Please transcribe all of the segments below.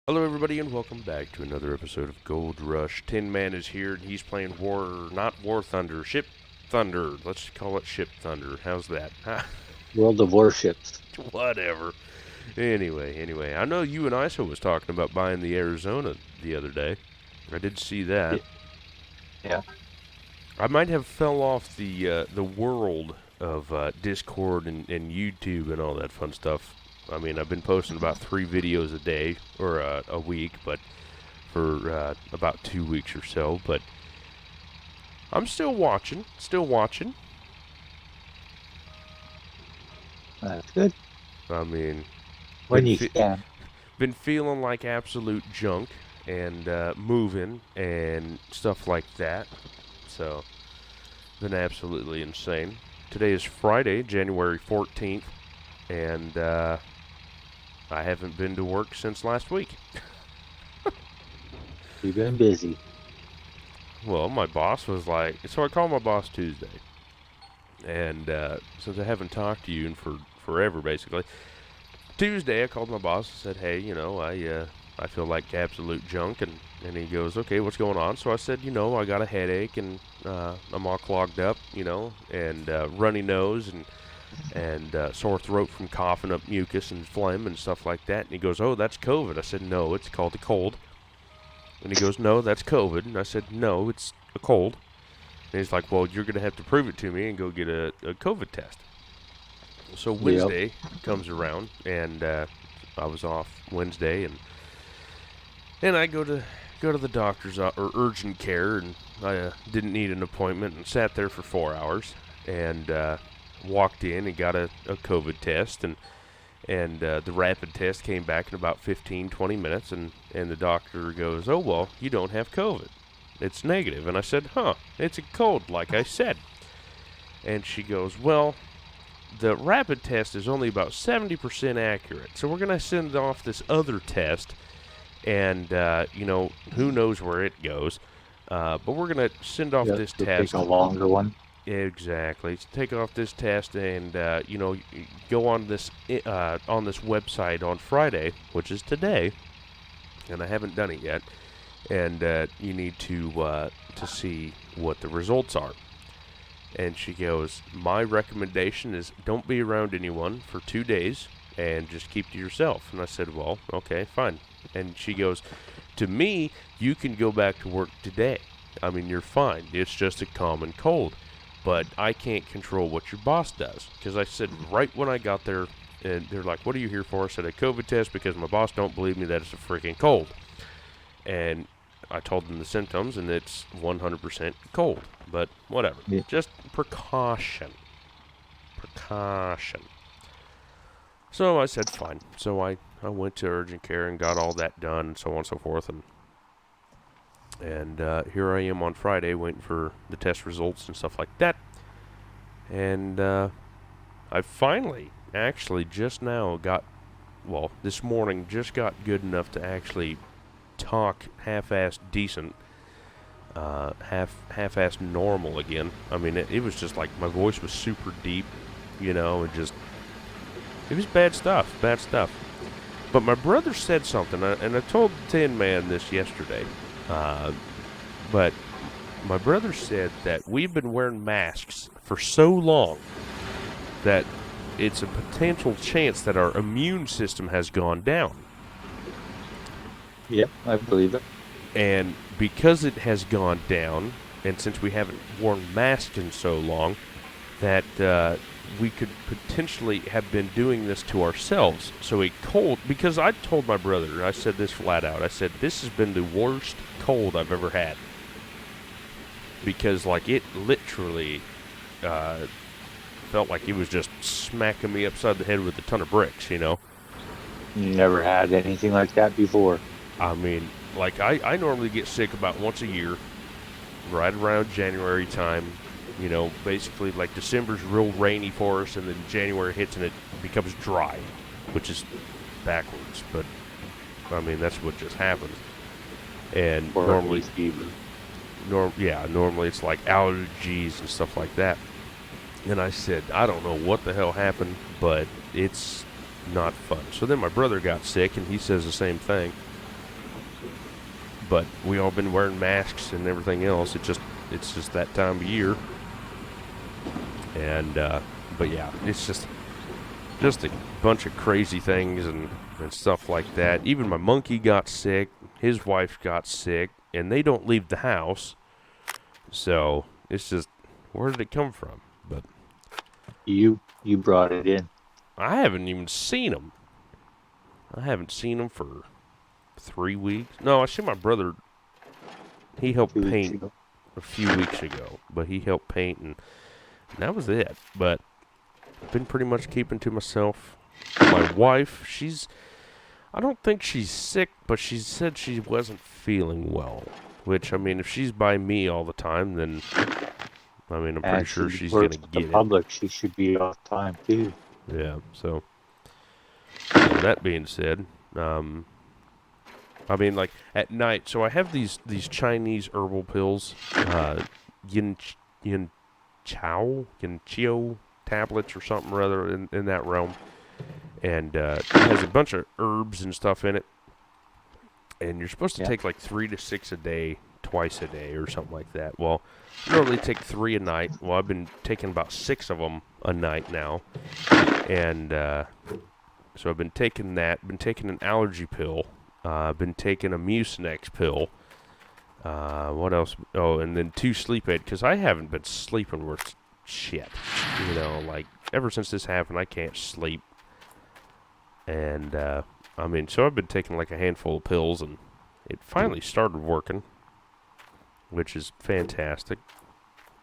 Hello, everybody, and welcome back to another episode of Gold Rush. Tin Man is here, and he's playing not War Thunder, Ship Thunder. Let's call it Ship Thunder. How's that? World of Warships. Whatever. Anyway, I know you and Isa was talking about buying the Arizona the other day. I did see that. Yeah. I might have fell off the world of Discord and YouTube and all that fun stuff. I mean, I've been posting about 3 videos a day or a week, but for about 2 weeks or so. But I'm still watching. That's good. I mean, When been you fe- can. been feeling like absolute junk and moving and stuff like that. So, been absolutely insane. Today is Friday, January 14th, and I haven't been to work since last week. You've been busy. Well, my boss was like, so I called my boss Tuesday, and since I haven't talked to you in forever, basically, Tuesday I called my boss and said, hey, I feel like absolute junk, and he goes, okay, what's going on? So I said, I got a headache and I'm all clogged up, and runny nose and sore throat from coughing up mucus and phlegm and stuff like that. And he goes, oh, that's COVID. I said, no, it's called a cold. And he goes, no, that's COVID. And I said, no, it's a cold. And he's like, well, you're going to have to prove it to me and go get a COVID test. So Yep. Wednesday comes around, and I was off Wednesday, and I go to the doctor's or urgent care, and I didn't need an appointment, and sat there for 4 hours, and walked in and got a COVID test, and the rapid test came back in about 15, 20 minutes, and the doctor goes, oh, well, you don't have COVID. It's negative. And I said, huh, it's a cold, like I said. And she goes, well, the rapid test is only about 70% accurate, so we're going to send off this other test, and, who knows where it goes. But we're going to send off Yep. this You'll take test. a longer one. Exactly. Take off this test and go on this website on Friday, which is today, and I haven't done it yet. And you need to see what the results are. And she goes, my recommendation is don't be around anyone for 2 days and just keep to yourself. And I said, well, okay, fine. And she goes, to me, you can go back to work today. I mean, you're fine. It's just a common cold. But I can't control what your boss does. Because I said right when I got there, and they're like, what are you here for? I said, a COVID test because my boss don't believe me that it's a freaking cold. And I told them the symptoms, and it's 100% cold. But whatever. Yeah. Just precaution. Precaution. So I said, fine. So I went to urgent care and got all that done, and so on and so forth. And here I am on Friday waiting for the test results and stuff like that. And I finally, actually, just now this morning, just got good enough to actually talk half-assed decent, half-assed normal again. I mean, it was just like my voice was super deep, and it was bad stuff. But my brother said something, and I told Tin Man this yesterday. But my brother said that we've been wearing masks for so long that it's a potential chance that our immune system has gone down. Yep, I believe it. And because it has gone down, and since we haven't worn masks in so long, that we could potentially have been doing this to ourselves. So a cold, because I told my brother, I said this flat out, I said, this has been the worst cold I've ever had. Because, like, it literally felt like it was just smacking me upside the head with a ton of bricks, You never had anything like that before. I mean, like, I normally get sick about once a year, right around January time. Basically, like, December's real rainy for us, and then January hits and it becomes dry, which is backwards. But, I mean, that's what just happens. And Or normally, fever. normally it's like allergies and stuff like that. And I said, I don't know what the hell happened, but it's not fun. So then my brother got sick, and he says the same thing. but we all been wearing masks and everything else. It's just that time of year. And but yeah, it's just a bunch of crazy things and stuff like that. Even my monkey got sick, his wife got sick, and they don't leave the house. So it's just, where did it come from? But You brought it in. I haven't even seen them. I haven't seen them for 3 weeks. No, I see my brother. He helped 2 weeks paint ago. a few weeks ago, but he helped paint, and that was it. But I've been pretty much keeping to myself. My wife, I don't think she's sick, but she said she wasn't feeling well. Which, I mean, if she's by me all the time, then, I mean, I'm pretty And sure she she's going works to with the get it. public. She should be off time too. Yeah, so that being said, I mean, like, at night, so I have these Chinese herbal pills, yin chio tablets or something or other in that realm, and it has a bunch of herbs and stuff in it, and you're supposed to take like 3 to 6 a day, twice a day or something like that. Well, I normally take 3 a night. Well, I've been taking about 6 of them a night now, and so I've been taking that, been taking an allergy pill, been taking a Mucinex pill. What else? Oh, and then 2 sleep aid, because I haven't been sleeping worth shit. You know, like, ever since this happened, I can't sleep. And, I mean, so I've been taking like a handful of pills, and it finally started working, which is fantastic.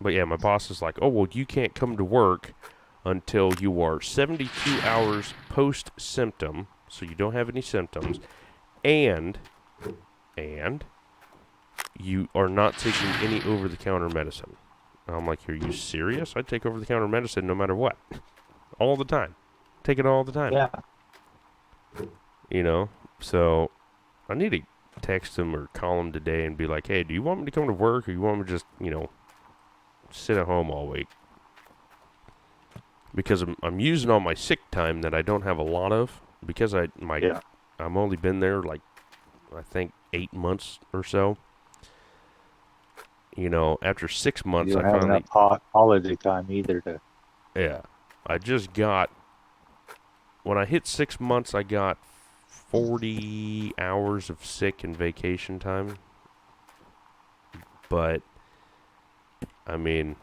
But yeah, my boss is like, oh, well, you can't come to work until you are 72 hours post-symptom, so you don't have any symptoms, and you are not taking any over-the-counter medicine. I'm like, are you serious? I take over-the-counter medicine no matter what. All the time. Take it all the time. Yeah. You know? So, I need to text him or call him today and be like, hey, do you want me to come to work, or you want me to just, you know, sit at home all week? Because I'm using all my sick time that I don't have a lot of, because I'm only been there like, I think 8 months or so. You know, after 6 months, You don't I have finally, enough holiday time either to. yeah, I just got, when I hit 6 months, I got 40 hours of sick and vacation time. But, I mean,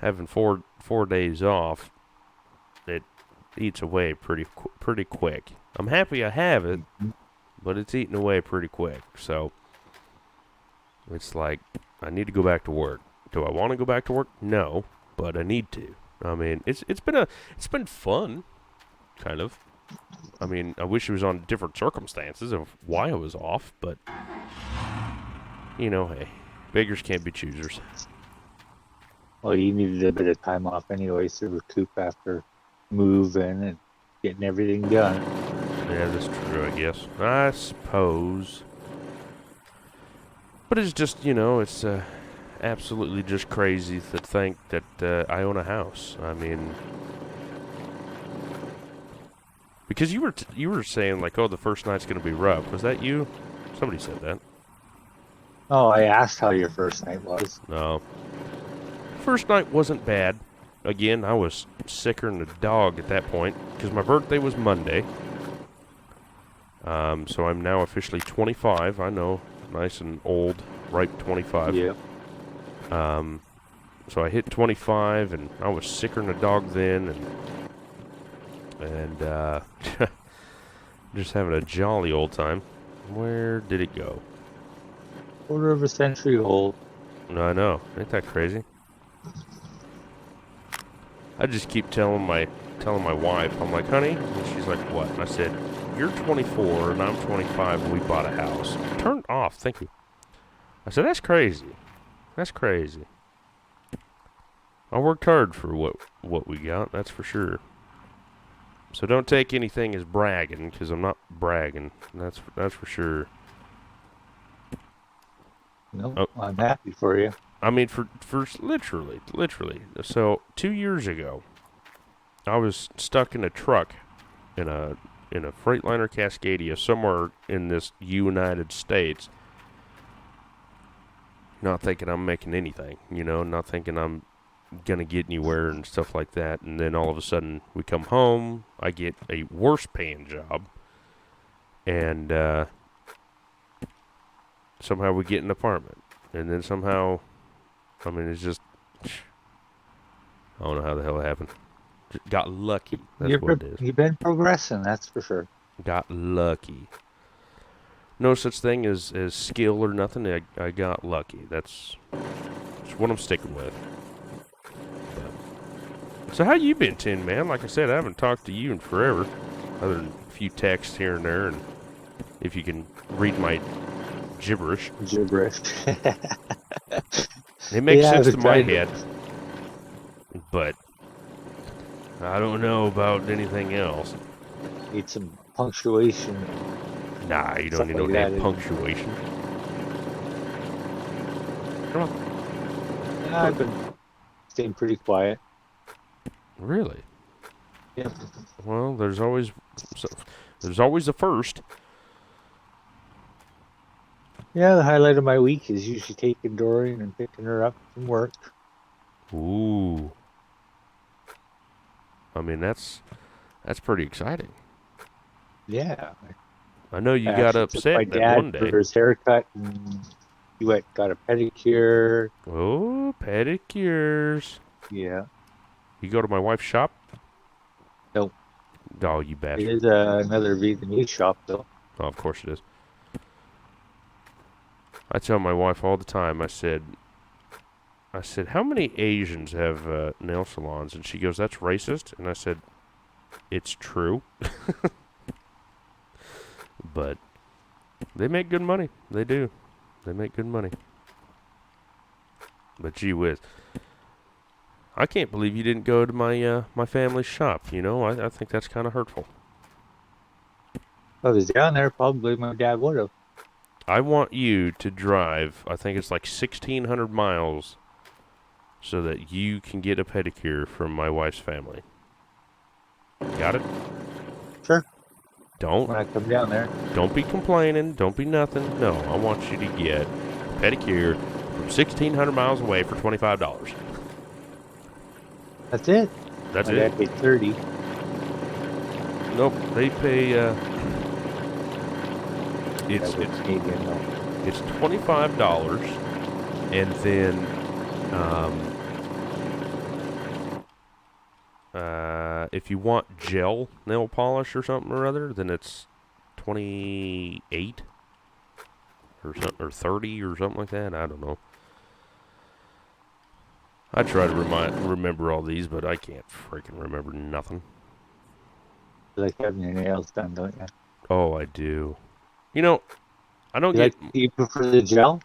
having four days off, it eats away pretty quick. I'm happy I have it, but it's eating away pretty quick. So, it's like, I need to go back to work. Do I want to go back to work? No, but I need to. I mean, it's been fun, kind of. I mean, I wish it was on different circumstances of why I was off, but, you know, hey, beggars can't be choosers. Well, you needed a bit of time off anyways to recoup after moving and getting everything done. Yeah, that's true, I guess. I suppose. But it's just, you know, it's absolutely just crazy to think that I own a house. I mean, because you were saying like, oh, the first night's gonna be rough. Was that you? Somebody said that. Oh, I asked how your first night was. No, first night wasn't bad. Again, I was sicker than a dog at that point because my birthday was Monday. So I'm now officially 25. I know, nice and old, ripe 25. Yeah. So I hit 25, and I was sicker than a dog then, and just having a jolly old time. Where did it go? Quarter of a century old. I know, ain't that crazy? I just keep telling my wife, I'm like, honey, and she's like, what? And I said, you're 24 and I'm 25 and we bought a house. Turned off, thank you. I said, that's crazy. That's crazy. I worked hard for what we got, that's for sure. So don't take anything as bragging, because I'm not bragging. That's for sure. No, I'm happy for you. I mean, for literally. So 2 years ago, I was stuck in a truck in a Freightliner Cascadia somewhere in this United States, not thinking I'm making anything, not thinking I'm going to get anywhere and stuff like that. And then all of a sudden we come home, I get a worse paying job, and somehow we get an apartment. And then somehow, it's just, I don't know how the hell it happened. Just got lucky. That's what it is. You've been progressing, that's for sure. Got lucky. No such thing as skill or nothing. I got lucky. That's what I'm sticking with. But, so how you been, Tin Man? Like I said, I haven't talked to you in forever, other than a few texts here and there, and if you can read my gibberish. It makes sense to my head, but I don't know about anything else. Need some punctuation. Nah, you don't need no damn punctuation. Come on. Yeah, I've been staying pretty quiet. Really? Yeah. Well, there's always a first. Yeah, the highlight of my week is usually taking Dorian and picking her up from work. Ooh. That's pretty exciting. Yeah. I know you got upset that one day. For his haircut, and he got a pedicure. Oh, pedicures. Yeah. You go to my wife's shop? Nope. Oh, you bastard. It is another Vietnamese shop, though. Oh, of course it is. I tell my wife all the time, I said, how many Asians have nail salons? And she goes, that's racist. And I said, it's true. But they make good money. They do. They make good money. But gee whiz. I can't believe you didn't go to my family's shop. I think that's kind of hurtful. If I was down there, probably my dad would have. I want you to drive, I think it's like 1,600 miles, so that you can get a pedicure from my wife's family. Got it? Sure. Don't. When I come down there. Don't be complaining. Don't be nothing. No, I want you to get a pedicure from 1,600 miles away for $25. That's it. That's my it. dad paid $30. Nope, they pay. It's Canadian though. It's $25, and then if you want gel nail polish or something or other, then it's 28 or 30 or something like that. I don't know. I try to remember all these, but I can't freaking remember nothing. You like having your nails done, don't you? Oh, I do. I don't get. You prefer the gel?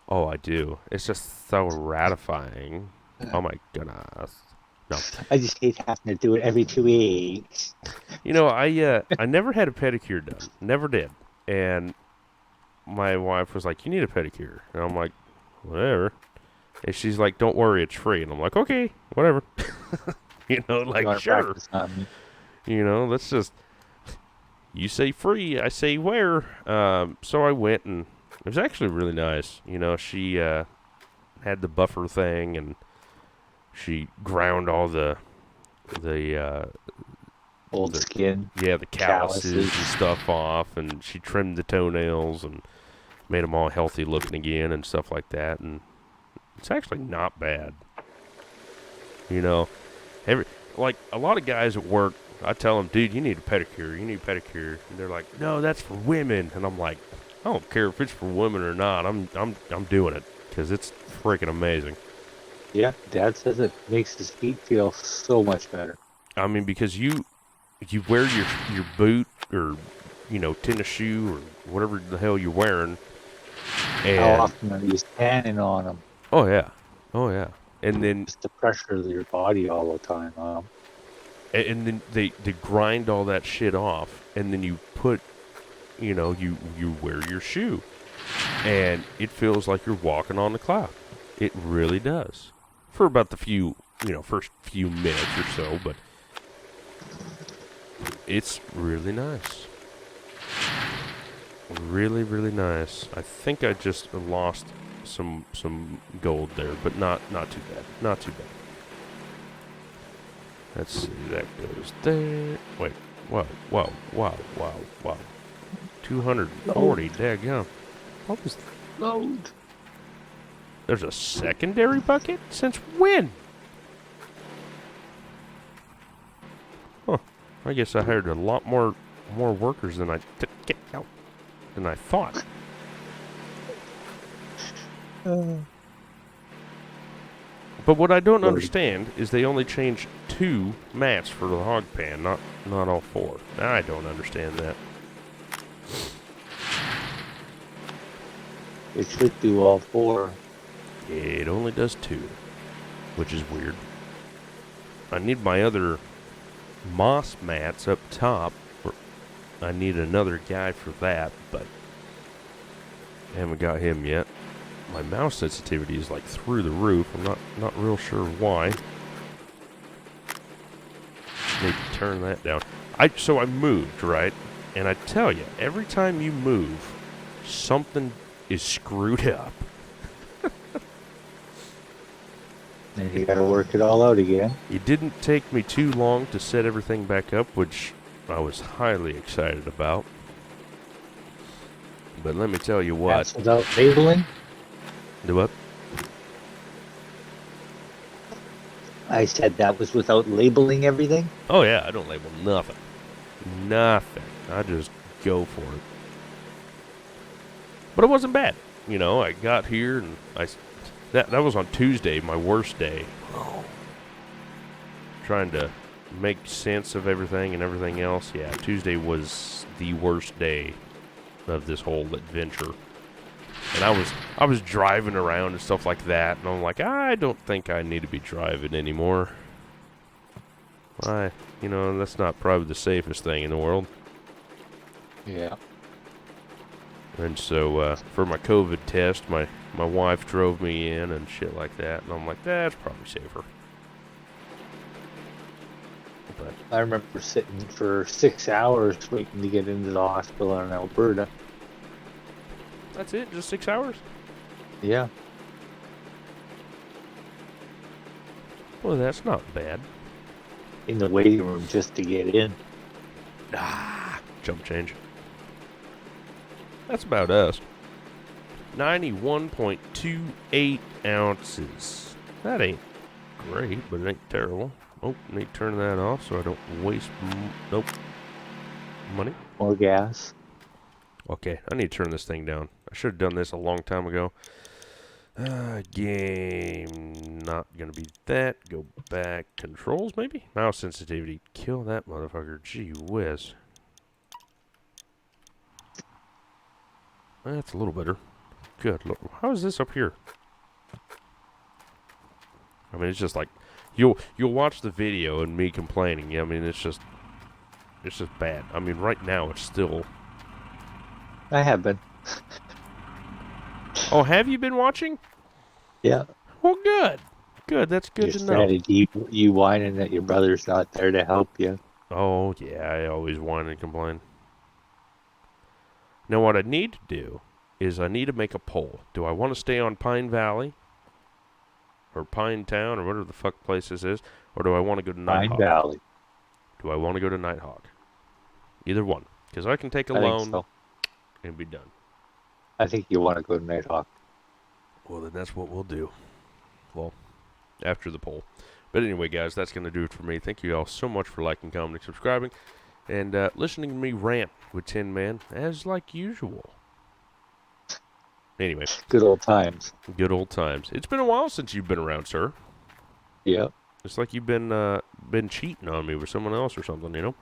Oh, I do. It's just so ratifying. Oh my goodness. No. I just hate having to do it every 2 weeks. I never had a pedicure done. Never did. And my wife was like, "You need a pedicure," and I'm like, "Whatever." And she's like, "Don't worry, it's free." And I'm like, "Okay, whatever." Sure. Let's just. You say free, I say where. So I went, and it was actually really nice. She had the buffer thing, and she ground all the old skin. Yeah, the calluses and stuff off, and she trimmed the toenails and made them all healthy looking again and stuff like that. And it's actually not bad. Like a lot of guys at work, I tell them, dude, you need a pedicure. You need a pedicure. And they're like, no, that's for women. And I'm like, I don't care if it's for women or not. I'm doing it because it's freaking amazing. Yeah, Dad says it makes his feet feel so much better. Because you wear your boot or tennis shoe or whatever the hell you're wearing. And how often are you standing on them? Oh yeah. And then just the pressure of your body all the time. And then they grind all that shit off, and then you put, you wear your shoe, and it feels like you're walking on the cloud. It really does. For about the first few minutes or so, but it's really nice. Really, really nice. I think I just lost some gold there, but not too bad. Not too bad. Let's see, that goes there. Wait, wow. 240, daggum. What was Load. There's a secondary bucket? Since when? Huh. I guess I hired a lot more workers than I thought. But what I don't understand is they only changed 2 mats for the hog pan, not all 4. I don't understand that. It should do all 4. It only does 2, which is weird. I need my other moss mats up top. I need another guy for that, but I haven't got him yet. My mouse sensitivity is like through the roof. I'm not real sure why. Need to turn that down. So I moved, right? And I tell you, every time you move, something is screwed up. And you gotta work it all out again. It didn't take me too long to set everything back up, which I was highly excited about. But let me tell you what. That's without labeling? Do what? I said that was without labeling everything? Oh yeah, I don't label nothing. Nothing. I just go for it. But it wasn't bad. You know, I got here and that was on Tuesday, my worst day. Trying to make sense of everything and everything else. Yeah, Tuesday was the worst day of this whole adventure. And I was driving around and stuff like that, and I'm like, I don't think I need to be driving anymore. That's not probably the safest thing in the world. Yeah. And so, for my COVID test, my wife drove me in and shit like that, and I'm like, that's probably safer. But I remember sitting for 6 hours waiting to get into the hospital in Alberta. that's it? Just 6 hours? Yeah. Well, that's not bad. In the waiting room just to get in. Jump change. That's about us. 91.28 ounces. That ain't great, but it ain't terrible. Oh, need to turn that off so I don't waste money. More gas. Okay, I need to turn this thing down. I should have done this a long time ago. Game, not gonna be that. Go back. Controls, maybe? Mouse sensitivity. Kill that motherfucker. Gee whiz. That's a little better. Good. Look, how is this up here? I mean, it's just like you'll watch the video and me complaining. I mean, it's just bad. I mean, right now it's still. I have been. Oh, have you been watching? Yeah. Well, good. Good. That's good to know. You whining that your brother's not there to help you. Oh, yeah. I always whine and complain. Now, what I need to do is I need to make a poll. Do I want to stay on Pine Valley? Or Pine Town, or whatever the fuck place this is? Or do I want to go to Nighthawk? Pine Valley. Do I want to go to Nighthawk? Either one. Because I can take a I loan think so. and be done. I think you want to go to Nighthawk. Well, then that's what we'll do. Well, after the poll. But anyway, guys, that's going to do it for me. Thank you all so much for liking, commenting, subscribing, and listening to me rant with Tin Man, as like usual. Anyway. Good old times. Good old times. It's been a while since you've been around, sir. Yep. It's like you've been cheating on me with someone else or something, you know?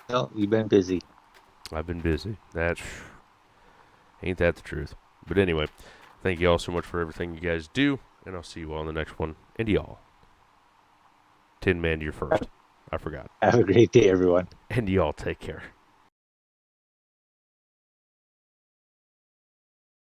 No, you've been busy. I've been busy. Ain't that the truth. But anyway, thank you all so much for everything you guys do, and I'll see you all in the next one. And y'all. Tin Man, you're first. I forgot. Have a great day, everyone. And y'all take care.